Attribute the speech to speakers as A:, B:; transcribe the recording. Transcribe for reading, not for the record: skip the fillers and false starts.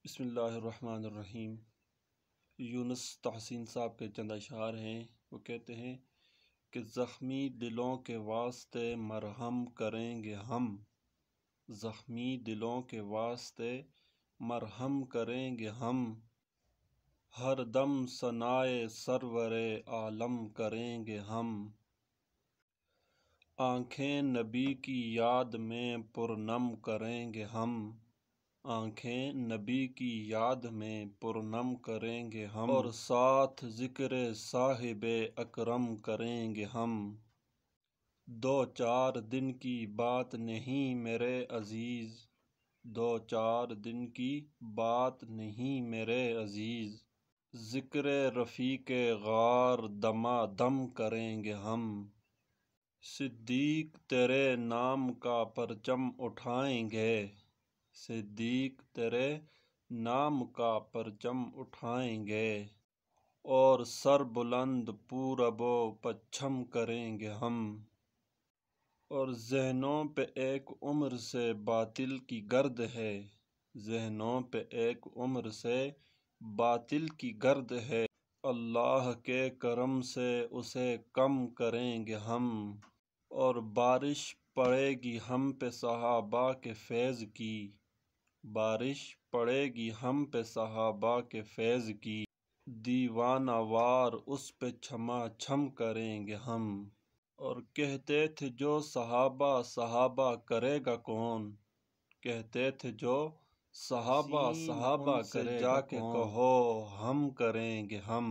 A: بسم اللہ الرحمن الرحیم۔ یونس تحسین صاحب کے چند اشعار ہیں۔ وہ کہتے ہیں کہ زخمی دلوں کے واسطے مرہم کریں گے ہم، زخمی دلوں کے واسطے مرہم کریں گے ہم، ہر دم ثنائے سرور عالم کریں گے ہم، آنکھیں نبی کی یاد میں پرنم کریں گے ہم، آنکھیں نبی کی یاد میں پرنم کریں گے ہم، اور ساتھ ذکر صاحب اکرم کریں گے ہم۔ دو چار دن کی بات نہیں میرے عزیز، دو چار دن کی بات نہیں میرے عزیز، ذکر رفیق غار دمادم کریں گے ہم، صدیق تیرے نام کا پرچم اٹھائیں گے، صدیق تیرے نام کا پرچم اٹھائیں گے، اور سر بلند پورب و پچھم کریں گے ہم، اور ذہنوں پہ ایک عمر سے باطل کی گرد ہے، ذہنوں پہ ایک عمر سے باطل کی گرد ہے، اللہ کے کرم سے اسے کم کریں گے ہم، اور بارش پڑے گی ہم پہ صحابہ کے فیض کی، بارش پڑے گی ہم پہ صحابہ کے فیض کی، دیوانہ وار اس پہ چھما چھم کریں گے ہم، اور کہتے تھے جو صحابہ صحابہ کرے گا کون، کہتے تھے جو صحابہ صحابہ کرے گا کون، جا کے کہو ہم کریں گے ہم۔